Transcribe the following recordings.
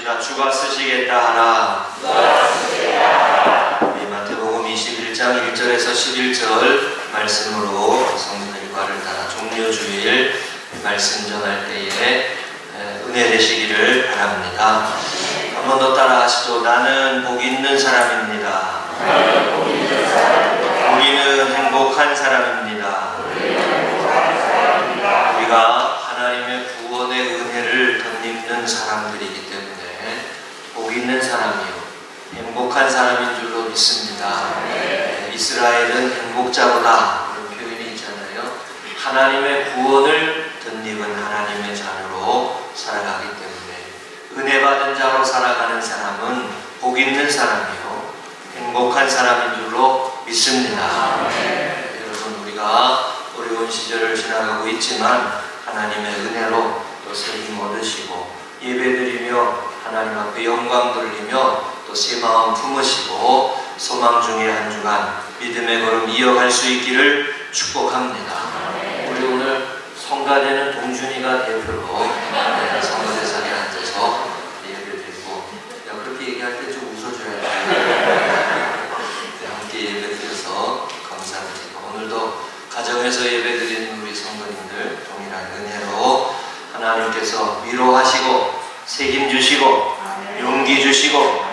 읽겠습니다. 주가 쓰시겠다 하라. 우리 마태복음 21장 1절에서 11절 말씀으로 성도 일과를 따라 종료주일 말씀 전할 때에 은혜 되시기를 바랍니다. 한 번 더 따라 하시죠. 나는 복 있는 사람입니다. 우리는 행복한 사람입니다. 우리가 하나님의 구원의 은혜를 덧입는 사람들이기 때문에 복 있는 사람이요 행복한 사람인 줄로 믿습니다. 이스라엘은 행복자로다 그런 표현이 있잖아요. 하나님의 구원을 덧입은 하나님의 자녀로 살아가기 때문에 은혜 받은 자로 살아가는 사람은 복 있는 사람이요 행복한 사람인 줄로 믿습니다. 여러분, 우리가 어려운 시절을 지나가고 있지만 하나님의 은혜로 또 새 힘 얻으시고 예배드리며 하나님 앞에 영광 돌리며 또 새 마음 품으시고 소망 중에 한 주간 믿음의 걸음 이어갈 수 있기를 축복합니다. 우리 오늘 성가대는 동준이가 대표로 성가대상에 앉아서 예배드리고, 그렇게 얘기할 때 좀 웃어줘야 돼요. 함께 예배드려서 감사드리고, 오늘도 가정에서 예배드리는 우리 성도님들 동일한 은혜로 하나님께서 위로하시고 책임 주시고 용기 주시고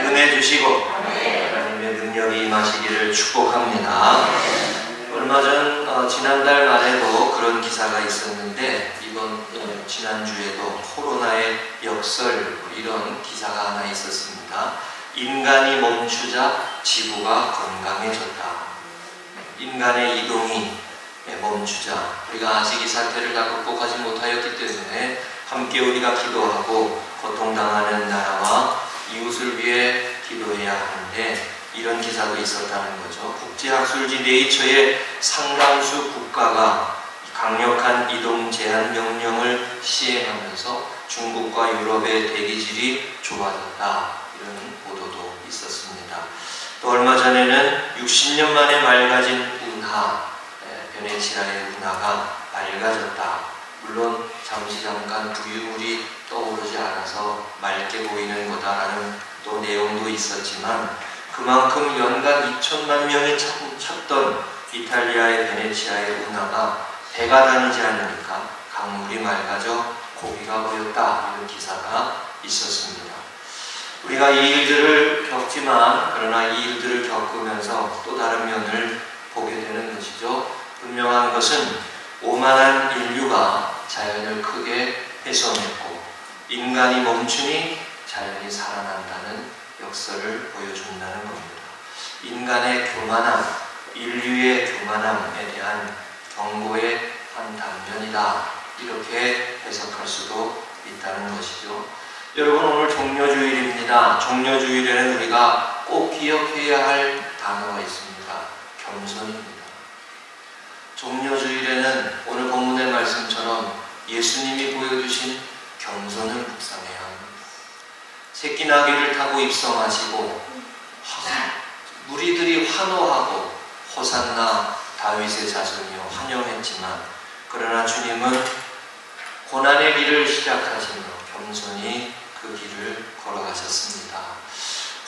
은혜 주시고 하나님의 능력이 임하시기를 축복합니다. 얼마 전 지난달 말에도 그런 기사가 있었는데 지난주에도 코로나의 역설 이런 기사가 하나 있었습니다. 인간이 멈추자 지구가 건강해졌다. 인간의 이동이 멈추자, 우리가 아직 이 사태를 다 극복하지 못하였기 때문에 함께 우리가 기도하고 고통당하는 나라와 이웃을 위해 기도해야 하는데 이런 기사도 있었다는 거죠. 국제학술지 네이처의 상당수 국가가 강력한 이동 제한 명령을 시행하면서 중국과 유럽의 대기질이 좁아졌다, 이런 보도도 있었습니다. 또 얼마 전에는 60년 만에 맑아진 운하, 베네치아의 운하가 맑아졌다. 물론 잠깐 부유물이 떠오르지 않아서 맑게 보이는 거다라는 또 내용도 있었지만, 그만큼 연간 2천만 명이 찾던 이탈리아의 베네치아의 운하가 배가 다니지 않으니까 강물이 맑아져 고기가 보였다, 이런 기사가 있었습니다. 우리가 이 일들을 겪지만, 그러나 이 일들을 겪으면서 또 다른 면을 보게 되는 것이죠. 분명한 것은 오만한 인류가 자연을 크게 훼손했고 인간이 멈추니 자연이 살아난다는 역설을 보여준다는 겁니다. 인간의 교만함, 인류의 교만함에 대한 경고의 한 단면이다, 이렇게 해석할 수도 있다는 것이죠. 여러분, 오늘 종료주일입니다. 종료주일에는 우리가 꼭 기억해야 할 단어가 있습니다. 겸손입니다. 종료주일에는 오늘 본문의 말씀처럼 예수님이 보여주신 겸손을 묵상해야 합니다. 새끼 나귀를 타고 입성하시고 무리들이 환호하고 호산나 다윗의 자손이여 환영했지만, 그러나 주님은 고난의 길을 시작하시며 겸손히 그 길을 걸어가셨습니다.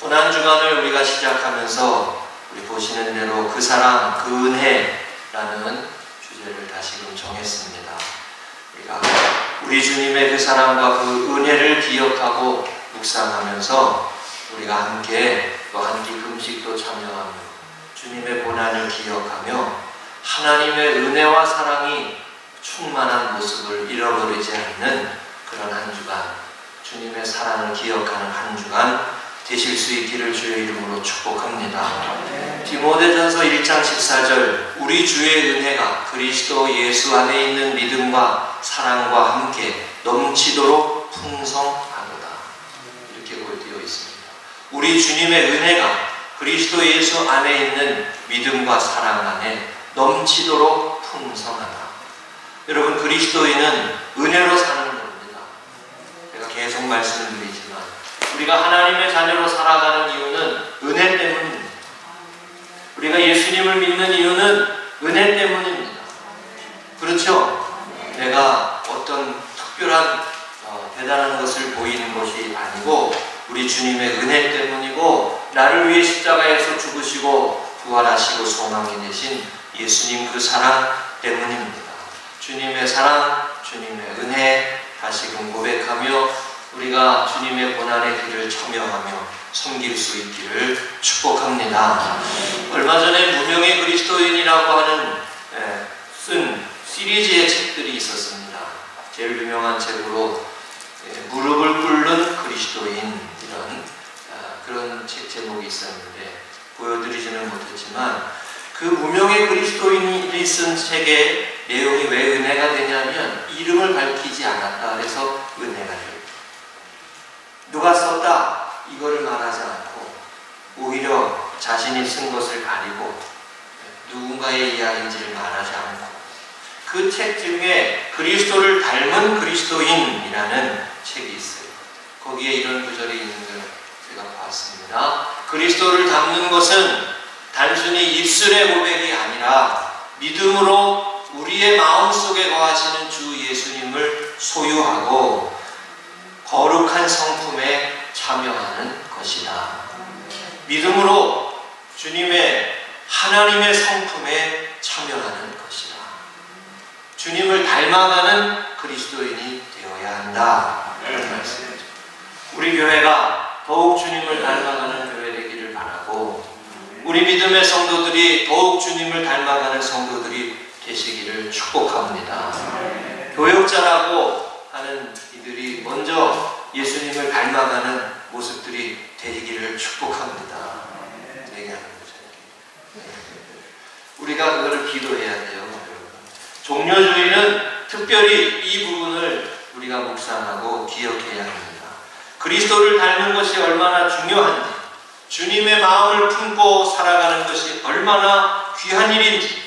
고난주간을 우리가 시작하면서 우리 보시는 대로 그 사랑, 그 은혜라는 주제를 다시금 정했습니다. 우리가 우리 주님의 그 사랑과 그 은혜를 기억하고 묵상하면서 우리가 함께 또 한 끼 금식도 참여하며 주님의 고난을 기억하며 하나님의 은혜와 사랑이 충만한 모습을 잃어버리지 않는 그런 한 주간, 주님의 사랑을 기억하는 한 주간 되실 수 있기를 주의 이름으로 축복합니다. 디모데전서 1장 14절, 우리 주의 은혜가 그리스도 예수 안에 있는 믿음과 사랑과 함께 넘치도록 풍성하도다, 이렇게 되어 있습니다. 우리 주님의 은혜가 그리스도 예수 안에 있는 믿음과 사랑 안에 넘치도록 풍성하다. 여러분, 그리스도인은 은혜로 사는 겁니다. 제가 계속 말씀을 드리지만 우리가 하나님의 자녀로 살아가는 이유는 은혜 때문입니다. 우리가 예수님을 믿는 이유는 은혜 때문입니다. 그렇죠? 내가 어떤 특별한 대단한 것을 보이는 것이 아니고 우리 주님의 은혜 때문이고 나를 위해 십자가에서 죽으시고 부활하시고 소망이 되신 예수님 그 사랑 때문입니다. 주님의 사랑, 주님의 은혜 다시금 고백하며 우리가 주님의 고난의 길을 참여하며 섬길 수 있기를 축복합니다. 얼마 전에 무명의 그리스도인이라고 하는 쓴 시리즈의 책들이 있었습니다. 제일 유명한 책으로 무릎을 꿇는 그리스도인 이런 그런 책 제목이 있었는데 보여드리지는 못했지만 그 무명의 그리스도인이 쓴 책의 내용이 왜 은혜가 되냐면 이름을 밝히지 않았다 그래서 은혜가 돼요. 누가 썼다 이거를 말하지 않고 오히려 자신이 쓴 것을 가리고 누군가의 이야기인지를 말하지 않고 그 책 중에 그리스도를 닮은 그리스도인이라는 책이 있어요. 거기에 이런 구절이 있는 걸 제가 봤습니다. 그리스도를 닮는 것은 단순히 입술의 고백이 아니라 믿음으로 우리의 마음속에 거하시는 주 예수님을 소유하고 거룩한 성품에 참여하는 것이다. 믿음으로 하나님의 성품에 참여하는 것이다. 주님을 닮아가는 그리스도인이 되어야 한다. 이런 말씀이죠. 우리 교회가 더욱 주님을 닮아가는 교회 되기를 바라고 우리 믿음의 성도들이 더욱 주님을 닮아가는 성도들이 되시기를 축복합니다. 교역자라고 하는 이들이 먼저 예수님을 닮아가는 모습들이 되기를 축복합니다. 얘기하는 거죠. 우리가 그거를 기도해야 돼요. 종려주의는 특별히 이 부분을 우리가 묵상하고 기억해야 합니다. 그리스도를 닮는 것이 얼마나 중요한지, 주님의 마음을 품고 살아가는 것이 얼마나 귀한 일인지,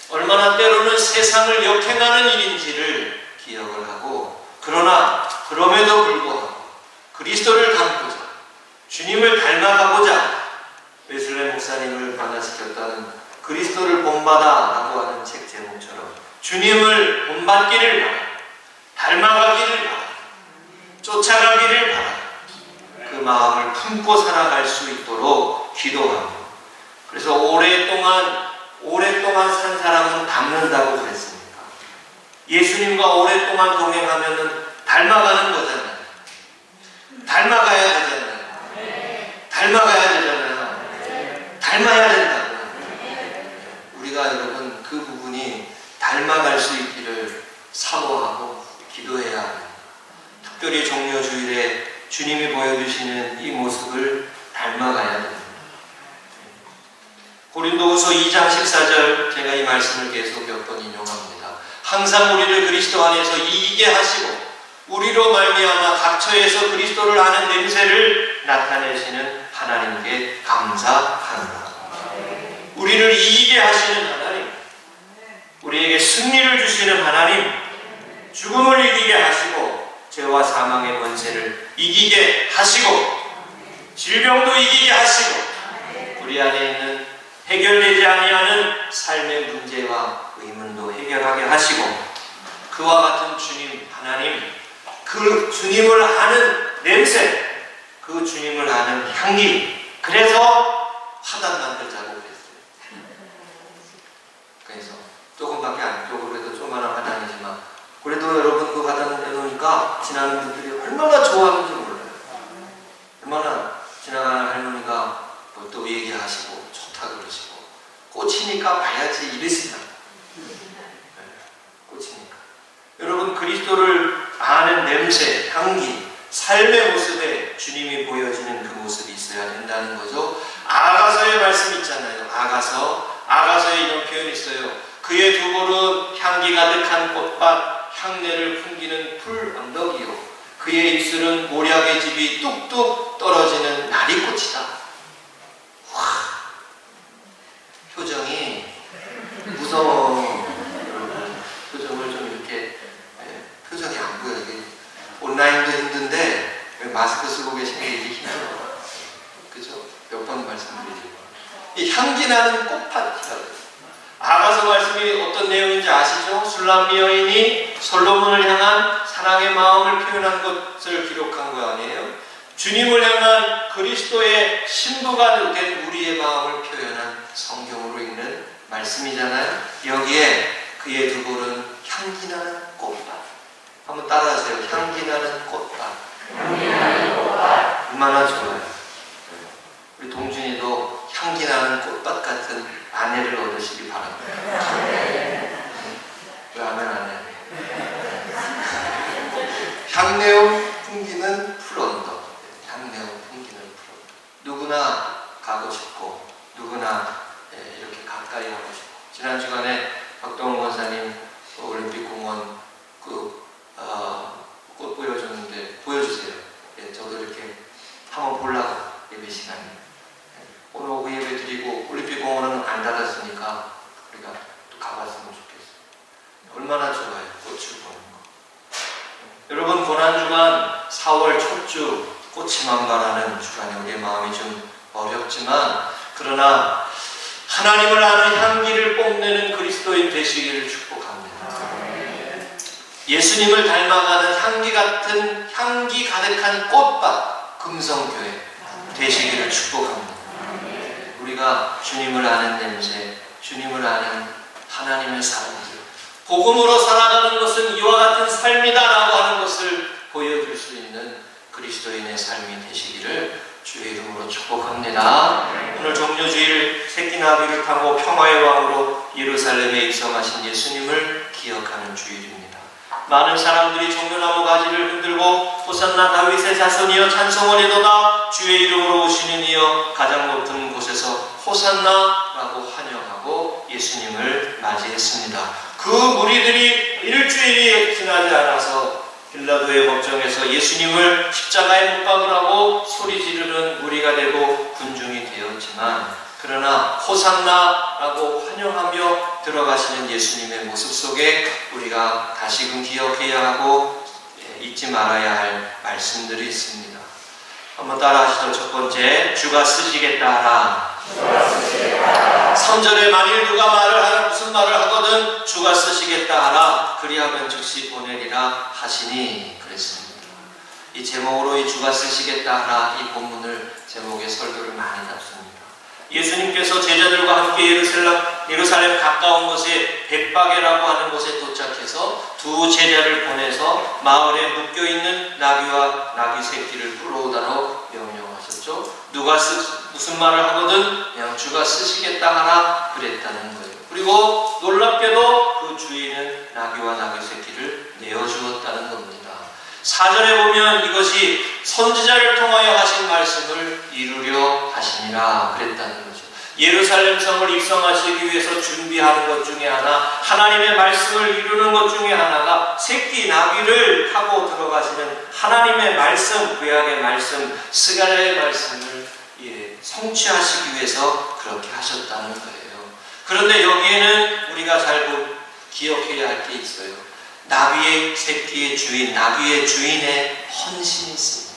얼마나 때로는 세상을 역행하는 일인지를 기억을 하고, 그러나 그럼에도 불구하고 그리스도를 닮고자, 주님을 닮아가고자 웨슬레 목사님을 변화시켰다는 그리스도를 본받아라고 하는 책 제목처럼 주님을 본받기를 바라, 닮아가기를 바라, 쫓아가기를 바라, 그 마음을 품고 살아갈 수 있도록 기도하고, 그래서 오랫동안 산 사람은 닮는다고 그랬습니다. 예수님과 오랫동안 동행하면은 닮아가는 거잖아요. 닮아가야 되잖아요. 닮아가야 되잖아요. 닮아야 된다고. 우리가 여러분 그 부분이 닮아갈 수 있기를 사모하고 기도해야 합니다. 특별히 종려주일에 주님이 보여주시는 이 모습을 닮아가야 됩니다. 고린도후서 2장 14절 제가 이 말씀을 계속 몇 번 인용합니다. 항상 우리를 그리스도 안에서 이기게 하시고 우리로 말미암아 각처에서 그리스도를 아는 냄새를 나타내시는 하나님께 감사합니다. 우리를 이기게 하시는 하나님, 우리에게 승리를 주시는 하나님, 죽음을 이기게 하시고 죄와 사망의 권세를 이기게 하시고 질병도 이기게 하시고 우리 안에 있는 해결되지 아니하는 삶의 문제와 의문도 해결하게 하시고 그와 같은 주님 하나님, 그 주님을 아는 냄새, 그 주님을 아는 향기, 그래서 화단 만들자고 그랬어요. 그래서 조금밖에 안 되고 그래도 조그마한 화단이지만 그래도 여러분 그 화단 내놓으니까 지나는 분들이 얼마나 좋아하는지 몰라요. 얼마나 지나가는 할머니가 뭐 또 얘기하시고 좋다 그러시고 꽂히니까 봐야지 이러시나. 꽂히니까. 여러분 그리스도를 아는 냄새, 향기, 삶의 모습에 주님이 보여지는 그 모습이 있어야 된다는 거죠. 아가서의 말씀 있잖아요. 아가서에 이런 표현이 있어요. 그의 두 볼은 향기 가득한 꽃밭, 향내를 풍기는 풀 언덕이요. 그의 입술은 모략의 집이 뚝뚝 떨어지는 나리꽃이다. 와, 표정이 무서워. 표정을 좀 이렇게 표정이 안 보여. 이게 온라인도 힘든데 마스크 쓰고 계시는 게 이게 힘들어요. 그죠? 몇 번 말씀드리지만 이 향기 나는 꽃밭이라고. 아가서 말씀이 어떤 내용인지 아시죠? 술람미 여인이 솔로몬을 향한 사랑의 마음을 표현한 것을 기록한 거 아니에요? 주님을 향한 그리스도의 신부가 된 우리의 마음을 표현한 성경으로 읽는 말씀이잖아요. 여기에 그의 두 볼은 향기나는 꽃밭. 한번 따라하세요. 향기나는 꽃밭. 향기나는 꽃밭. 얼마나 좋아요. 우리 동준이도 향기나는 꽃밭 같은 아내를 얻으시기 바랍니다. 왜 아멘 안 해? 향내음 풍기는 푸른도. 향내음 풍기는 푸른도. 누구나 가고 싶고 누구나 이렇게 가까이 하고 싶고. 지난 주간에 박동원 권사님 올림픽공원 꽃 보여줬는데 보여주세요. 저도 이렇게 한번 보려고 예배 시간에 오늘 오후 예배 드리고 올림픽공원은 안 닫았으니까 우리가 또 가봤으면 좋겠어요. 얼마나 좋아요. 꽃을 보는 거. 여러분 고난주간 4월 첫 주 꽃이 만발하는 주간에 우리의 마음이 좀 어렵지만 그러나 하나님을 아는 향기를 뽐내는 그리스도인 되시기를 축복합니다. 예수님을 닮아가는 향기 같은 향기 가득한 꽃밭 금성교회 되시기를 축복합니다. 우리가 주님을 아는 냄새, 주님을 아는 하나님의 사람들, 복음으로 살아가는 것은 이와 같은 삶이다라고 하는 것을 보여줄 수 있는 그리스도인의 삶이 되시기를 주의 이름으로 축복합니다. 오늘 종료주일 새끼나귀를 타고 평화의 왕으로 예루살렘에 입성하신 예수님을 기억하는 주일입니다. 많은 사람들이 종려나무 가지를 흔들고 호산나 다윗의 자손이여 찬송하리도다 주의 이름으로 오시는 이여 가장 높은 곳에서 호산나라고 환영하고 예수님을 맞이했습니다. 그 무리들이 일주일이 지나지 않아서 빌라도의 법정에서 예수님을 십자가에 못 박으라고 소리 지르는 무리가 되고 군중이 되었지만 그러나 호산나라고 환영하며 들어가시는 예수님의 모습 속에 우리가 다시금 기억해야 하고 잊지 말아야 할 말씀들이 있습니다. 한번 따라하시죠. 첫 번째, 주가 쓰시겠다 하라. 3절에 만일 누가 무슨 말을 하거든 주가 쓰시겠다 하라. 그리하면 즉시 보내리라 하시니 그랬습니다. 이 제목으로 이 주가 쓰시겠다 하라 이 본문을 제목의 설교를 많이 잡습니다. 예수님께서 제자들과 함께 예루살렘 가까운 곳에 벳바게라고 하는 곳에 도착해서 두 제자를 보내서 마을에 묶여있는 나귀와 나귀 새끼를 끌어오다로 명령하셨죠. 누가 무슨 말을 하거든 그냥 주가 쓰시겠다 하라 그랬다는 거예요. 그리고 놀랍게도 그 주인은 나귀와 나귀 새끼를 내어주었다는 겁니다. 4절에 보면 이것이 선지자를 통하여 하신 말씀을 이루려 하시니라 그랬다는 거죠. 예루살렘 성을 입성하시기 위해서 준비하는 것 중에 하나, 하나님의 말씀을 이루는 것 중에 하나가 새끼 나귀를 타고 들어가시는 하나님의 말씀, 구약의 말씀, 스가랴의 말씀을 성취하시기 위해서 그렇게 하셨다는 거예요. 그런데 여기에는 우리가 잘 기억해야 할 게 있어요. 나귀의 새끼의 주인, 나귀의 주인의 헌신이 있습니다.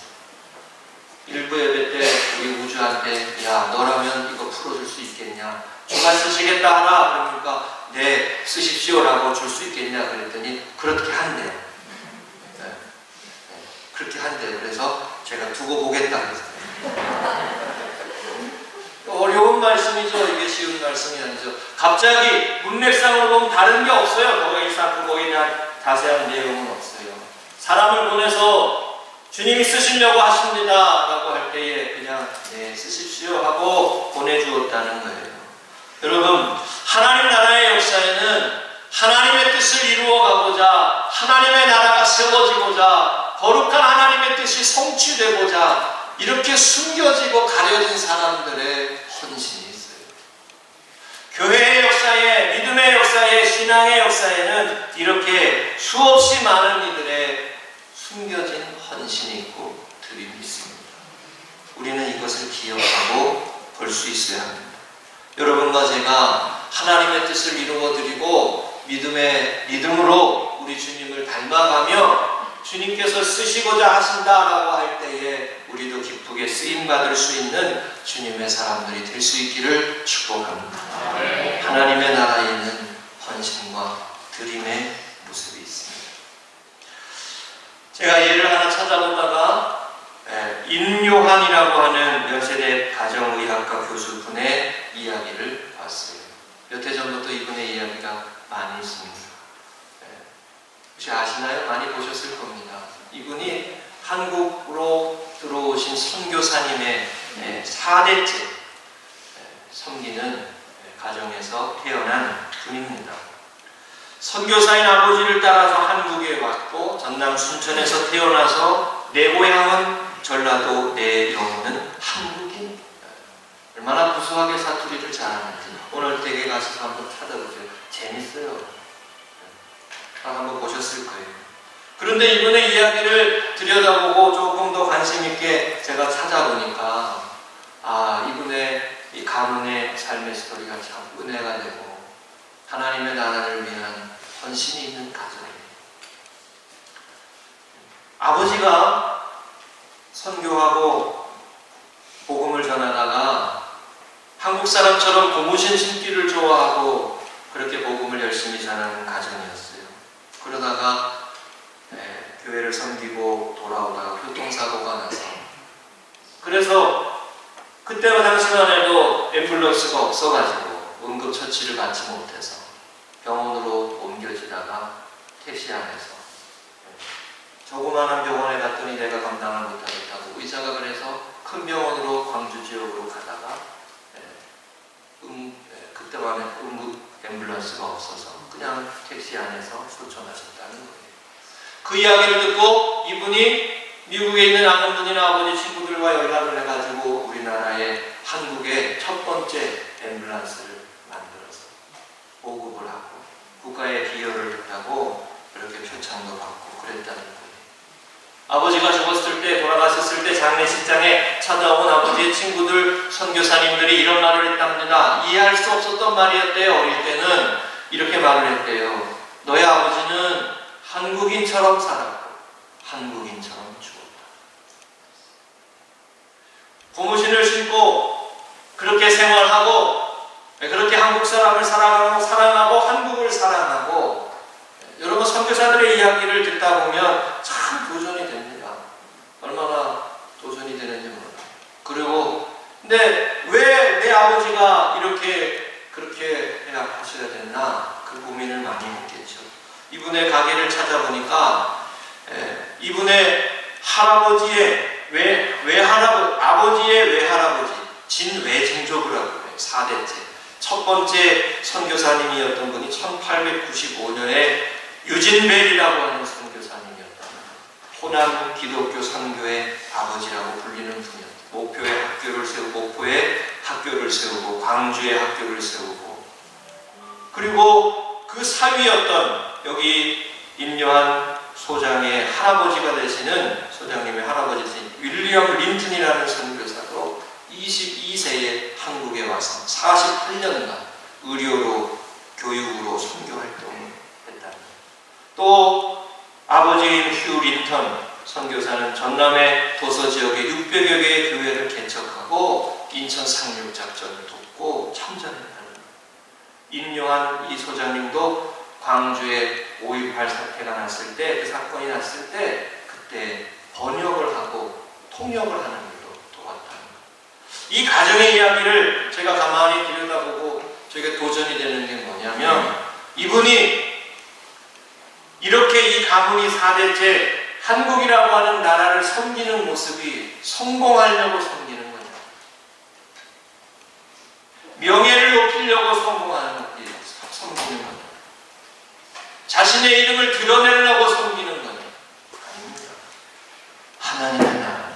일부 예배 때 우리 우주한테 야 너라면 이거 풀어줄 수 있겠냐? 주가 쓰시겠다 하라 그러니까 네 쓰십시오라고 줄 수 있겠냐 그랬더니 그렇게 한대요. 그렇게 한대요. 그래서 제가 두고 보겠다 그랬어요. 어려운 말씀이죠. 이게 쉬운 말씀이 아니죠. 갑자기 문맥상으로 보면 다른 게 없어요. 거기에 대한 자세한 내용은 없어요. 사람을 보내서 주님이 쓰시려고 하십니다 라고 할 때에 그냥 네 쓰십시오 하고 보내주었다는 거예요. 여러분 하나님 나라의 역사에는 하나님의 뜻을 이루어 가고자 하나님의 나라가 세워지고자 거룩한 하나님의 뜻이 성취되고자 이렇게 숨겨지고 가려진 사람들의 헌신이 있어요. 교회의 역사에, 믿음의 역사에, 신앙의 역사에는 이렇게 수없이 많은 이들의 숨겨진 헌신이 있고 드림이 있습니다. 우리는 이것을 기억하고 볼 수 있어야 합니다. 여러분과 제가 하나님의 뜻을 이루어드리고 믿음으로 우리 주님을 닮아가며 주님께서 쓰시고자 하신다라고 할 때에 우리도 기쁘게 쓰임받을 수 있는 주님의 사람들이 될 수 있기를 축복합니다. 하나님의 나라에는 헌신과 드림의 모습이 있습니다. 제가 예를 하나 찾아보다가 임요한이라고 하는 연세대 가정의학과 교수분의 이야기를 봤어요. 몇 해 전부터 이분의 이야기가 많이 있습니다. 혹시 아시나요? 많이 보셨을 겁니다. 이분이 한국으로 들어오신 선교사님의 4대째 섬기는 가정에서 태어난 분입니다. 선교사인 아버지를 따라서 한국에 왔고 전남 순천에서 태어나서 내 고향은 전라도 내영는 한국인. 얼마나 구수하게 사투리를 잘하는지 오늘 댁에 가서 한번 찾아보세요. 재밌어요. 한번 보셨을 거예요. 그런데 이분의 이야기를 들여다보고 조금 더 관심 있게 제가 찾아보니까 이분의 이 가문의 삶의 스토리가 참 은혜가 되고 하나님의 나라를 위한 헌신이 있는 가정입니다. 아버지가 선교하고 복음을 전하다가 한국 사람처럼 고무신 신기를 좋아하고 그렇게 복음을 열심히 전하는 가정이었어요. 그러다가 교회를 섬기고 돌아오다가 교통사고가 나서 그래서 그때가 당시만 해도 앰뷸런스가 없어가지고 응급처치를 받지 못해서 병원으로 옮겨지다가 택시 안에서 조그마한 병원에 갔더니 내가 감당을 못하겠다고 의사가 그래서 큰 병원으로 광주 지역으로 가다가 그때만 해도 응급 앰뷸런스가 없어서 그냥 택시 안에서 소천하셨다는 거예요. 그 이야기를 듣고 이분이 미국에 있는 아는 분이나 아버지 친구들과 연락을 해가지고 우리나라의 한국의 첫 번째 앰뷸런스를 만들어서 보급을 하고 국가의 기여를 했다고 이렇게 표창도 받고 그랬다는 거예요. 아버지가 죽었을 때 돌아가셨을 때 장례식장에 찾아온 아버지의 친구들 선교사님들이 이런 말을 했답니다. 이해할 수 없었던 말이었대요. 어릴 때는 이렇게 말을 했대요. 너의 아버지는 한국인처럼 살았고 한국인처럼 죽었다. 고무신을 신고 그렇게 생활하고 그렇게 한국 사람을 사랑하고 한국을 사랑하고 여러분 선교사들의 이야기를 듣다 보면 참 도전이 됩니다. 얼마나 도전이 되는지 몰라요. 그리고 근데 왜 내 아버지가 그렇게 하셔야 됐나 그 고민을 많이 했겠죠. 이분의 가게를 찾아보니까 이분의 할아버지의 아버지의 외할아버지 진외증조부라고 해요. 4대째 첫 번째 선교사님이었던 분이 1895년에 유진벨이라고 하는 선교사님이었다. 호남 기독교 선교의 아버지라고 불리는 분이었다. 목포에 학교를 세우고 광주에 학교를 세우고 그리고 그 사위였던 여기 임요한 소장의 할아버지가 되시는 소장님의 할아버지 되신 윌리엄 린튼이라는 선교사도 22세에 한국에 와서 48년간 의료로 교육으로 선교 활동을 했다. 또 아버지인 휴 린턴 선교사는 전남의 도서 지역에 600여 개의 교회를 개척하고 인천 상륙 작전을 돕고 참전했다는 임요한 이 소장님도 광주에 5.18 사태가 났을 때 그 사건이 났을 때 그때 번역을 하고 통역을 하는 일로 도왔다는 것. 이 가정의 이야기를 제가 가만히 들여다보고 저에게 도전이 되는 게 뭐냐면 이분이 이렇게 이 가문이 4대째 한국이라고 하는 나라를 섬기는 모습이 성공하려고 섬기는 거냐. 명예를 높이려고 섬기는 거냐. 자신의 이름을 드러내려고 섬기는 거냐. 아닙니다. 하나님의 나라.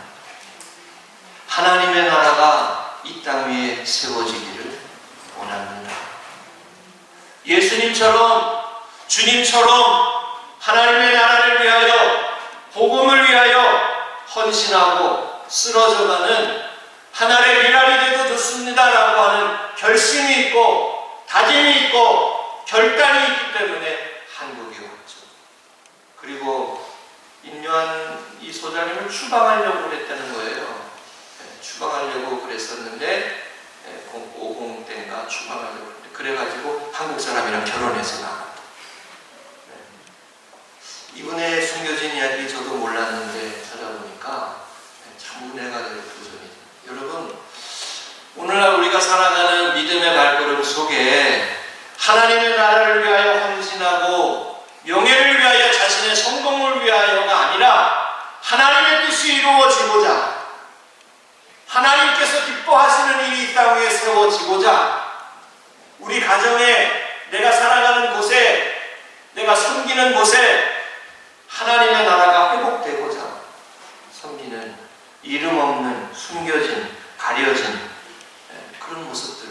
하나님의 나라가 이 땅 위에 세워지기를 원합니다. 예수님처럼 주님처럼 하나님의 나라를 위하여 복음을 위하여 헌신하고 쓰러져가는 하나의 미랄이 돼도 좋습니다라고 하는 결심이 있고 다짐이 있고 결단이 있기 때문에 한국에 왔죠. 그리고 임요한 이 소장님을 추방하려고 그랬다는 거예요. 추방하려고 그랬었는데 50 때인가 추방하려고 그랬는데 그래가지고 한국 사람이랑 결혼해서 나갔다. 이분의 숨겨진 이야기 저도 몰랐는데 찾아보니까 참 은혜가 될 도전이죠. 여러분, 오늘날 우리가 살아가는 믿음의 발걸음 속에 하나님의 나라를 위하여 헌신하고 명예를 위하여 자신의 성공을 위하여가 아니라 하나님의 뜻이 이루어지고자, 하나님께서 기뻐하시는 일이 이 땅 위에 세워지고자, 우리 가정에, 내가 살아가는 곳에, 내가 섬기는 곳에 하나님의 나라가 회복되고자 섬기는 이름 없는, 숨겨진, 가려진 그런 모습들,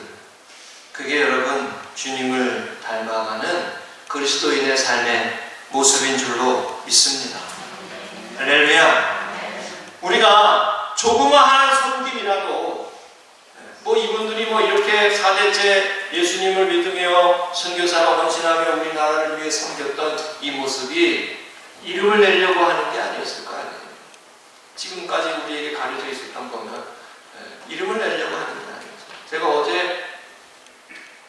그게 여러분 주님을 닮아가는 그리스도인의 삶의 모습인 줄로 믿습니다. 할렐루야. 우리가 조그마한 섬김이라도, 이분들이 이렇게 4대째 예수님을 믿으며 선교사로 헌신하며 우리나라를 위해 섬겼던 이 모습이 이름을 내려고 하는 게 아니었을 거 아니에요. 지금까지 우리에게 가려져 있었던 거면 이름을 내려고 하는 게 아니었어요. 제가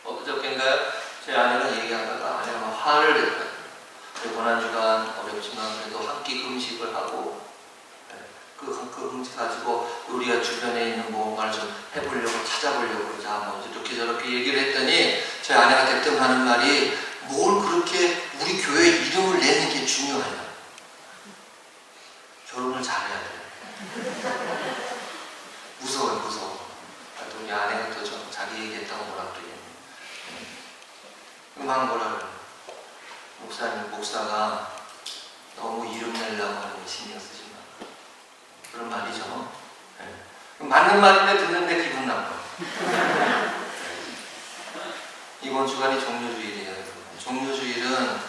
어저께인가요? 제 아내가 얘기하다가 아내가 화를 냈거든요. 고난주간 어렵지만 그래도 한 끼 금식을 하고 그 금식 가지고 우리가 주변에 있는 뭔가를 좀 해보려고 찾아보려고 그러자 이렇게 저렇게 얘기를 했더니 제 아내가 대뜸 하는 말이, 뭘 그렇게 우리 교회 이름을 내는 게 중요하냐, 결혼을 잘해야 돼. 무서워요. 우리 아내가 또 자기 얘기했다고 뭐라 그래요. 음악 뭐라 그래요. 목사가 너무 이름 내려고 하는 게 신경 쓰지 마, 그런 말이죠. 맞는 말인데 듣는데 기분 나빠요. 이번 주간이 종료주일이에요. 종료주일은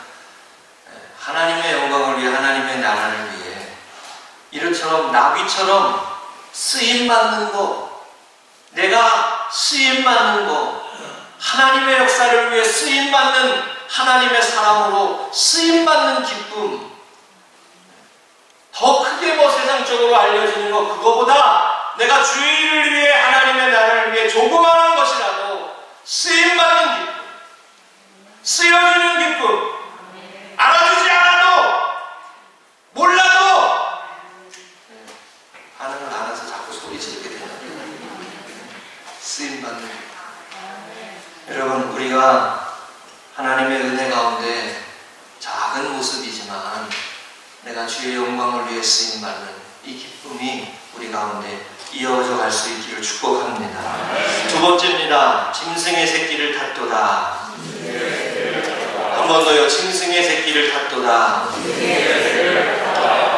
하나님의 영광을 위해, 하나님의 나라를 위해 이렇처럼 나귀처럼 쓰임받는 거, 내가 쓰임받는 거, 하나님의 역사를 위해 쓰임받는 하나님의 사람으로 쓰임받는 기쁨, 더 크게 세상적으로 알려지는 거, 그거보다 내가 주의 일을 위해, 하나님의 나라를 위해 조그마한 것이라도 쓰임받는 기쁨, 쓰여지는 기쁨, 알아주지 않아도, 몰라도 반응을 안 해서 자꾸 소리 지르게 되는 쓰임받는 기쁨. 여러분, 우리가 하나님의 은혜 가운데 작은 모습이지만 내가 주의 영광을 위해 쓰임받는 이 기쁨이 우리 가운데 이어져 갈 수 있기를 축복합니다. 두 번째입니다. 짐승의 새끼를 탔도다. 한 번 더요. 짐승의 새끼를 탔도다.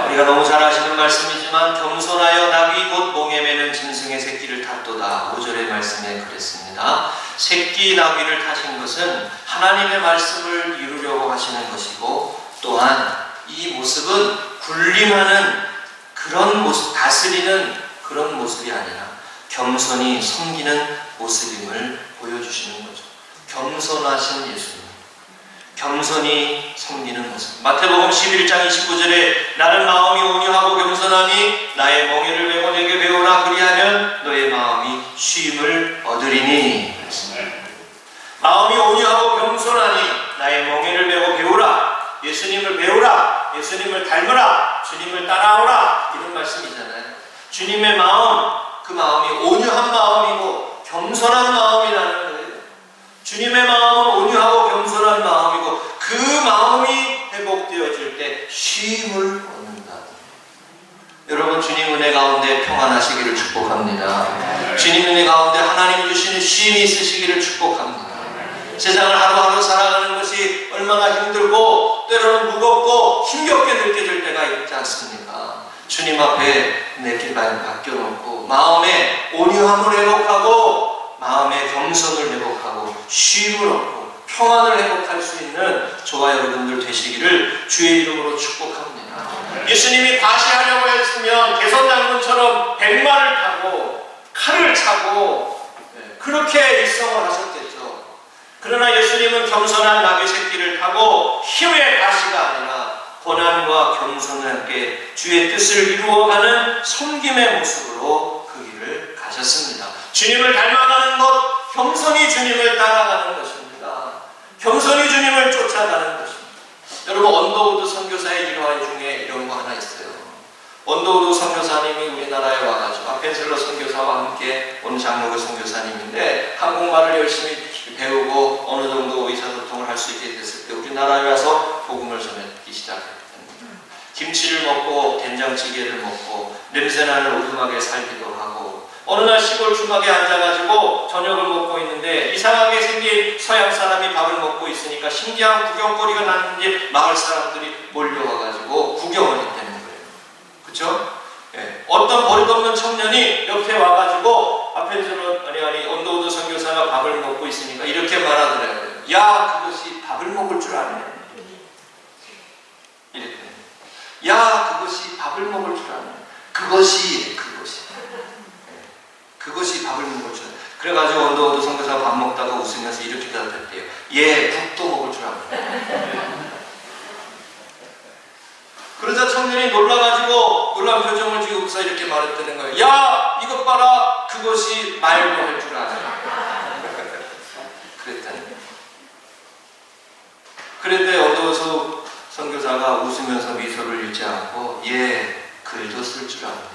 우리가 너무 잘 아시는 말씀이지만, 겸손하여 나귀 곧 몽에 매는 짐승의 새끼를 탔도다. 5절의 말씀에 그랬습니다. 새끼 나귀를 타신 것은 하나님의 말씀을 이루려고 하시는 것이고, 또한 이 모습은 군림하는 그런 모습, 다스리는 그런 모습이 아니라 겸손히 섬기는 모습임을 보여주시는 거죠. 겸손하신 예수님, 겸손히 섬기는 모습. 마태복음 11장 29절에 나는 마음이 온유하고 겸손하니 나의 멍에를 메고 내게 배우라, 그리하면 너의 마음이 쉼을 얻으리니. 마음이 온유하고 겸손하니 나의 멍에를 메고 배우라, 예수님을 배우라, 예수님을 닮으라, 주님을 따라오라, 이런 말씀이잖아요. 주님의 마음, 그 마음이 온유한 마음이고 겸손한 마음이라는 거예요. 주님의 마음은 온유하고 겸손한 마음이고, 그 마음이 회복되어질 때 쉼을 얻는다. 여러분, 주님 은혜 가운데 평안하시기를 축복합니다. 주님 은혜 가운데 하나님 주시는 쉼이 있으시기를 축복합니다. 세상을 하루하루 살아가는 것이 얼마나 힘들고 때로는 무겁고 힘겹게 느껴질 때가 있지 않습니까? 주님 앞에 내 길 맡겨놓고 마음의 온유함을 회복하고 마음의 겸손을 회복하고 쉼을 얻고 평안을 회복할 수 있는 저와 여러분들 되시기를 주의 이름으로 축복합니다. 예수님이 다시 하려고 했으면 개선장군처럼 백마를 타고 칼을 차고 그렇게 일성을 하셨겠죠. 그러나 예수님은 겸손한 나귀 새끼를 타고 힘의 가시가 아니라 고난과 겸손과 함께 주의 뜻을 이루어가는 섬김의 모습으로 그 길을 가셨습니다. 주님을 닮아가는 것, 겸손히 주님을 따라가는 것입니다. 겸손히 주님을 쫓아가는 것입니다. 여러분, 언더우드 선교사의 일화 중에 이런 거 하나 있어요. 언더우드 선교사님이 우리나라에 와가지고 펜슬러 선교사와 함께 온 장로교 선교사님인데 한국말을 열심히 배우고 어느 정도 의사소통을 할 수 있게 됐을 때 우리나라에 와서 복음을 전하기 시작했습니다. 김치를 먹고 된장찌개를 먹고 냄새나는 오두막에 살기도 하고 어느 날 시골 주막에 앉아가지고 저녁을 먹고 있는데 이상하게 생긴 서양 사람이 밥을 먹고 있으니까 신기한 구경거리가 났는지 마을 사람들이 몰려와가지고 구경을 했다는 거예요. 그쵸? 예. 어떤 버릇없는 청년이 옆에 와가지고 앞에서는 아니 언더우드 선교사가 밥을 먹고 있으니까 이렇게 말하더라고요. 야, 그것이 밥을 먹을 줄 아네. 이랬더니 야, 그것이 밥을 먹을 줄 아네. 그것이 밥을 먹을 줄 아네. 그래가지고 언더우드 선교사가 밥 먹다가 웃으면서 이렇게 대답했대요. 예, 국도 먹을 줄 아네. 그러자 청년이 놀라가지고 놀란 표정을 지으고서 이렇게 말했다는 거예요. 야, 이것 봐라. 그것이 말도 할 줄 아네. 그랬다는 거예요. 그런데 언더우드 선교사가 웃으면서 미소를 잃지 않고 예, 글도 쓸 줄 압니다.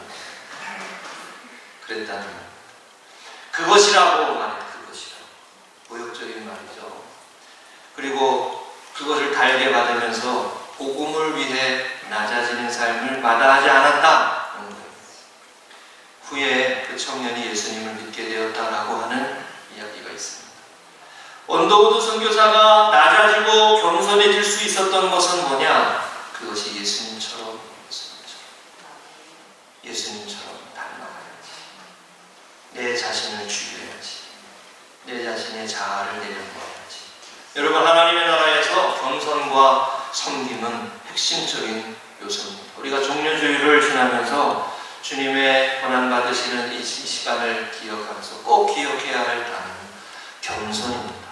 그랬다는 거예요. 그것이라고 말해요. 그것이라고. 모욕적인 말이죠. 그리고 그것을 달게 받으면서 복음을 위해 낮아지는 삶을 마다하지 않았다. 후에 그 청년이 예수님을 믿게 되었다라고 하는 이야기가 있습니다. 언더우드 선교사가 낮아지고 겸손해질 수 있었던 것은 뭐냐? 그것이 예수님처럼 닮아가야지. 내 자신을 죽여야지. 내 자신의 자아를 내려놓아야지. 여러분, 하나님의 나라에서 겸손과 섬김은 핵심적인 요소입니다. 우리가 종료주일을 지나면서 주님의 고난받으시는 이 시간을 기억하면서 꼭 기억해야 할 단어는 겸손입니다.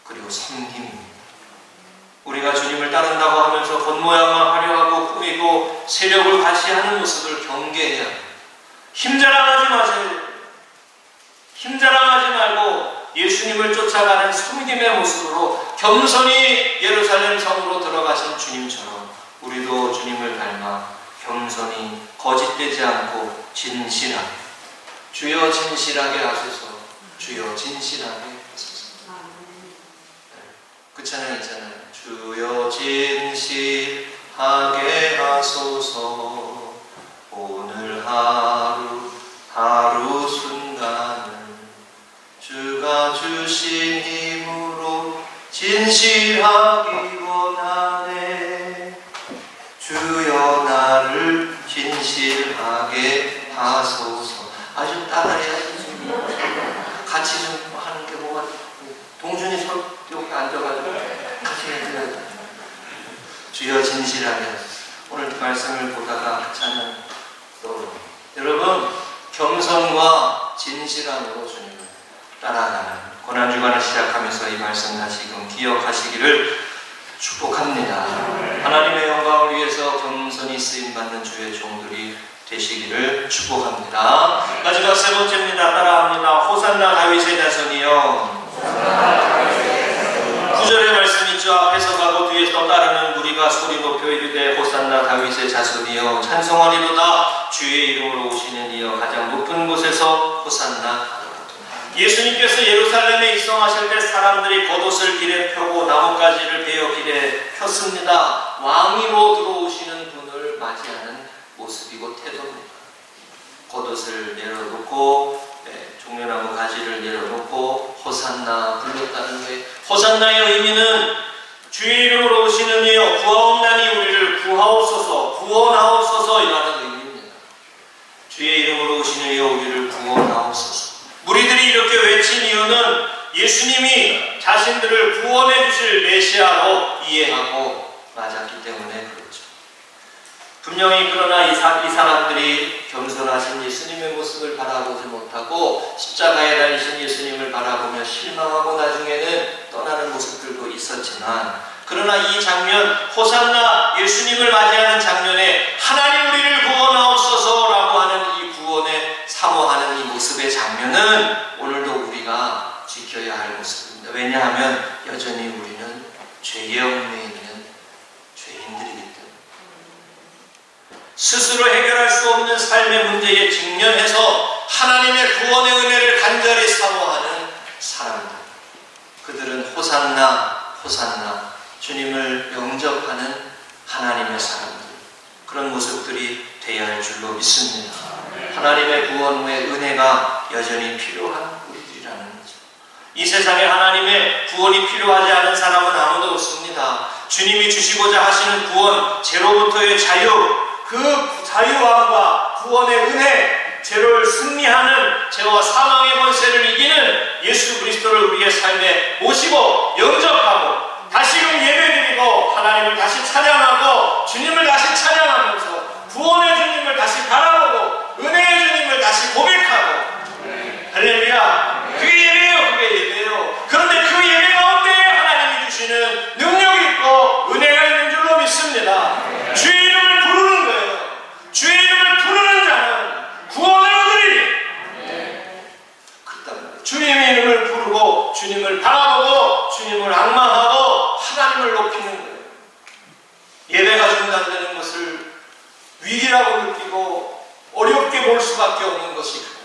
그리고 섬김입니다. 우리가 주님을 따른다고 하면서 겉모양만 화려하고 꾸미고 세력을 과시하는 모습을 경계해야 합니다. 힘자랑하지 마세요. 힘자랑하지 말고 예수님을 쫓아가는 섬김의 모습으로 겸손히 예루살렘 성으로 들어가신 주님처럼 우리도 주님을 닮아 겸손히 거짓되지 않고 진실하게, 주여 진실하게 하소서, 주여 진실하게 하소서. 그 찬양 있잖아요. 주여 진실하게 하소서. 오늘 하루 순간을 주가 주신 힘으로 진실하기 원하네. 주여 나를 진실하게 하소서. 아주 따라해야지. 같이 좀 하는 게 뭐가, 동준이 여기 앉아가지고 같이 해줘야 돼. 주여 진실하게 하소서. 오늘 말씀을 보다가 찬양 또 여러분, 겸손과 진실함으로 주님을 따라가는 고난주간을 시작하면서 이 말씀 다시금 기억하시기를 축복합니다. 하나님의 영광을 위해서 겸손히 쓰임받는 주의 종들이 되시기를 축복합니다. 마지막 세 번째입니다. 따라합니다. 호산나 다윗의 자손이여. 9절의 말씀 있죠. 앞에서 가고 뒤에서 따르는 무리가 소리 높여 이르되 호산나 다윗의 자손이여 찬송하리로다. 주의 이름으로 오시는 이여 가장 높은 곳에서 호산나. 예수님께서 예루살렘에 입성하실 때 사람들이 겉옷을 길에 펴고 나뭇가지를 베어 길에 폈습니다. 왕이로 들어오시는 분을 맞이하는 모습이고 태도입니다. 겉옷을 내려놓고 종려나무 가지를 내려놓고 호산나 불렀다는 거예요. 호산나의 의미는 주의 이름으로 오시는 이여 구하옵나니 우리를 구하옵소서, 구원하옵소서 이라는 의미입니다. 주의 이름으로 오시는 이여 우리를 구원하옵소서. 무리들이 이렇게 외친 이유는 예수님이 자신들을 구원해 주실 메시아로 이해하고 맞았기 때문에 그렇죠. 분명히 그러나 이 사람들이 겸손하신 예수님의 모습을 바라보지 못하고 십자가에 달리신 예수님을 바라보며 실망하고 나중에는 떠나는 모습들도 있었지만, 그러나 이 장면, 호산나 예수님을 맞이하는 장면에 하나님 우리를 구원하옵소서라고 하는 이 구원에 사모하는 이 모습의 장면은 오늘도 우리가 지켜야 할 모습입니다. 왜냐하면 여전히 우리는 죄의 얽매이는 하나님의 구원의 은혜를 간절히 사모하는 사람들, 그들은 호산나 호산나 주님을 영접하는 하나님의 사람들, 그런 모습들이 되어야 할 줄로 믿습니다. 하나님의 구원 후에 은혜가 여전히 필요한 우리들이라는 거죠. 이 세상에 하나님의 구원이 필요하지 않은 사람은 아무도 없습니다. 주님이 주시고자 하시는 구원, 죄로부터의 자유, 그 자유함과 구원의 은혜, 죄를 승리하는 죄와 사망의 권세를 이기는 예수 그리스도를 우리의 삶에 모시고 영접하고 다시금 예배드리고 하나님을 다시 찬양하고 주님을 다시 찬양하면서 구원의 주님을 다시 바라보고 은혜의 주님을 다시 고백하고, 할렐루야, 그게 예배예요. 그게 예배예요. 그런데 그 예배 가운데 하나님이 주시는 능력이 있고 은혜가 있는 줄로 믿습니다. 주의 이름을 부르는 거예요. 주의 이름을 부르는 자는 구원을 얻으리니. 그렇답니다. 주님의 이름을 부르고 주님을 바라보고 주님을 앙망하고 하나님을 높이는 거예요. 예배가 중단되는 것을 위기라고 느끼고 어렵게 볼 수밖에 없는 것이 그거예요.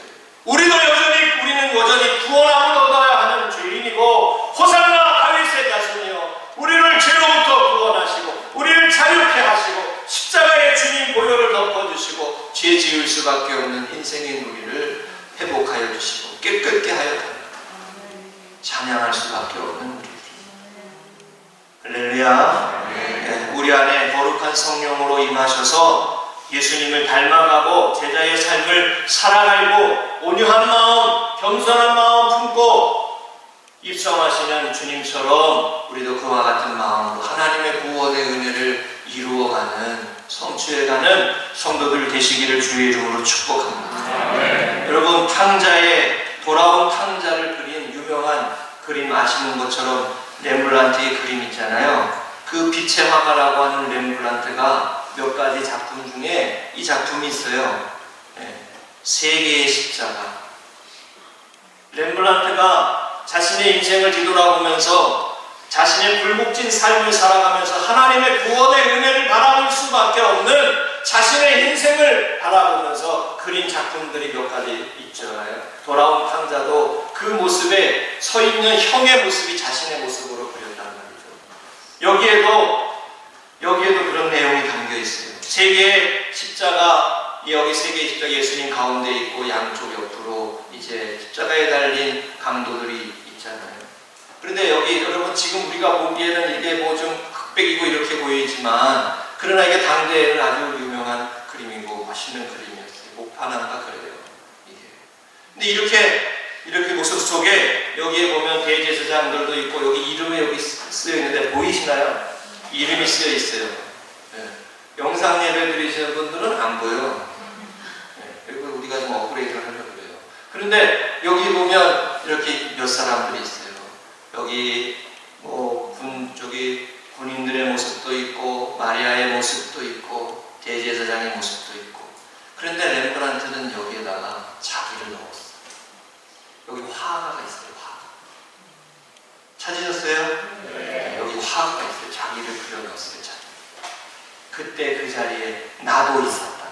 우리는 여전히 구원함을 얻어야 하는 죄인이고, 호산나 다윗의 자손이요, 우리를 죄로부터 구원하시고 우리를 자유케 하시고 십자가의 주님 보혈을 덮어주시고 죄 지을 수밖에 없는 인생의 우리를 회복하여 주시고 깨끗게 하여 달라 찬양할 수밖에 없는 우리들. 할렐루야. 네, 우리 안에 거룩한 성령으로 임하셔서 예수님을 닮아가고 제자의 삶을 살아가고 온유한 마음, 겸손한 마음 품고 입성하시는 주님처럼 우리도 그와 같은 마음으로 하나님의 구원의 은혜를 이루어가는, 성취해가는 성도들 되시기를 주의 이름으로 축복합니다. 여러분, 돌아온 탕자를 그린 유명한 그림 아시는 것처럼 렘블란트의 그림 있잖아요. 그 빛의 화가라고 하는 렘블란트가 몇 가지 작품 중에 이 작품이 있어요. 세 개의 십자가. 렘블란트가 자신의 인생을 뒤돌아보면서 자신의 굴복진 삶을 살아가면서 하나님의 구원의 은혜를 바라볼 수밖에 없는 자신의 인생을 바라보면서 그린 작품들이 몇 가지 있잖아요. 돌아온 탕자도 그 모습에 서 있는 형의 모습이 자신의 모습으로 그렸단 말이죠. 여기에도 그런 내용이 담겨 있어요. 세 개의 십자가, 여기 세 개의 십자가 예수님 가운데 있고 양쪽 옆으로 이제 십자가에 달린 강도들이 있잖아요. 그런데 여기 여러분, 지금 우리가 보기에는 이게 뭐 좀 흑백이고 이렇게 보이지만, 그러나 이게 당대에는 아주 유명한 그림이고 맛있는 그림이었어요. 목판한가 그래요, 이게. 근데 이렇게 모습 속에 여기에 보면 대제사장들도 있고 여기 이름이 여기 쓰여 있는데 보이시나요? 이름이 쓰여 있어요. 네. 영상 예배 드리시는 분들은 안 보여요. 네. 그리고 우리가 좀 업그레이드를 하려고 그래요. 그런데 여기 보면 이렇게 몇 사람들이 있어요. 여기 군인들의 모습도 있고 마리아의 모습도 있고 대제사장의 모습도 있고. 그런데 렘브란트는 여기에다가 자기를 넣었어요. 여기 화가가 있어요. 화가. 찾으셨어요? 네. 여기 화가가 있어요. 자기를 그려넣었어요. 자기. 그때 그 자리에 나도 있었다.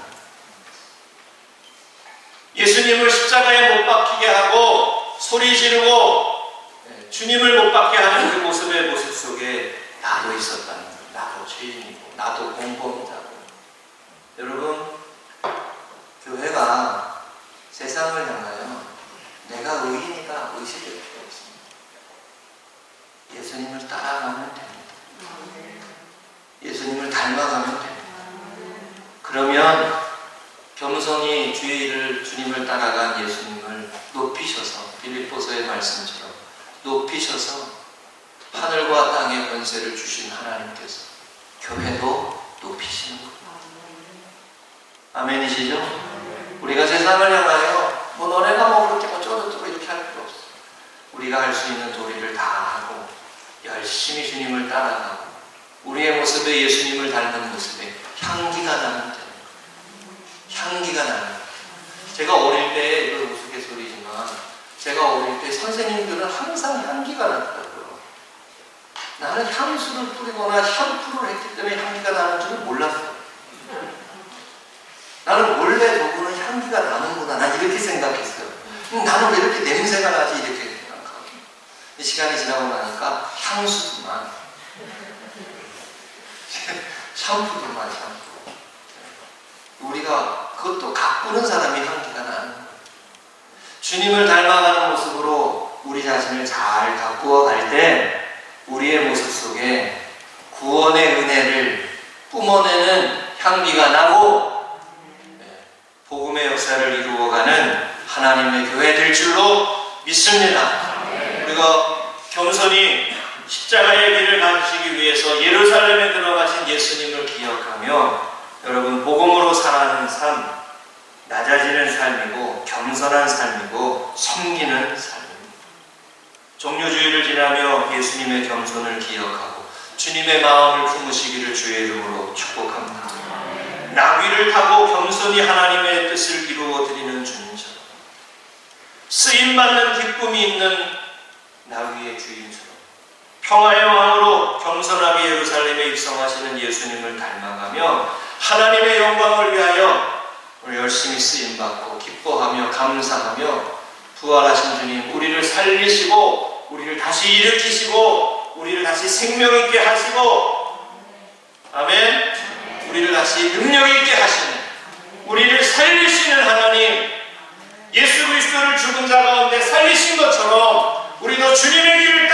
예수님을 십자가에 못 박히게 하고 소리 지르고 주님을 못 박게 하는 그 모습의 모습 속에 나도 있었다는 거예요. 나도 죄인이고 나도 공범이다고. 여러분, 교회가 세상을 향하여 내가 의인이다 의식될 필요 없습니다. 예수님을 따라가면 됩니다. 예수님을 닮아가면 됩니다. 그러면 겸손히 주님을 따라간 예수님을 높이셔서, 빌립보서의 말씀처럼 높이셔서 하늘과 땅의 권세를 주신 하나님께서 교회도 높이시는 겁니다. 아멘이시죠? 우리가 세상을 향하여 너네가 그렇게 어쩌고저쩌고 이렇게 할 필요 없어. 우리가 할 수 있는 도리를 다 하고 열심히 주님을 따라가고 우리의 모습에 예수님을 닮은 모습에 향기가 나는 거예요. 향기가 나는 거예요. 제가 어릴 때, 이거 우스갯소리지만 제가 어릴 때 선생님들은 항상 향기가 났더라고요. 나는 향수를 뿌리거나 샴푸를 했기 때문에 향기가 나는 줄은 몰랐어요. 나는 원래 저분은 향기가 나는구나, 난 이렇게 생각했어요. 생각했어요. 나는 왜 이렇게 냄새가 나지? 이렇게 생각하고. 이 시간이 지나고 나니까 향수도만 샴푸도만 샴푸. 우리가 그것도 가꾸는 사람이 향기가 나는 거예요. 주님을 닮아가는 모습으로 우리 자신을 잘 가꾸어 갈 때 우리의 모습 속에 구원의 은혜를 뿜어내는 향기가 나고 복음의 역사를 이루어가는 하나님의 교회 될 줄로 믿습니다. 우리가 겸손히 십자가의 길을 가시기 위해서 예루살렘에 들어가신 예수님을 기억하며 여러분 복음으로 살아가는 삶, 낮아지는 삶이고 겸손한 삶이고 섬기는 삶입니다. 종료주의를 지나며 예수님의 겸손을 기억하고 주님의 마음을 품으시기를 주의 이름으로 축복합니다. 나귀를 타고 겸손히 하나님의 뜻을 이루어 드리는 주님처럼 쓰임받는 기쁨이 있는 나귀의 주인처럼 평화의 왕으로 겸손하게 예루살렘에 입성하시는 예수님을 닮아가며 하나님의 영광을 위하여 우리 열심히 쓰임받고 기뻐하며 감사하며 부활하신 주님 우리를 살리시고 우리를 다시 일으키시고 우리를 다시 생명 있게 하시고 아멘. 우리를 다시 능력 있게 하시는 우리를 살리시는 하나님 예수 그리스도를 죽은 자 가운데 살리신 것처럼 우리도 주님의 길을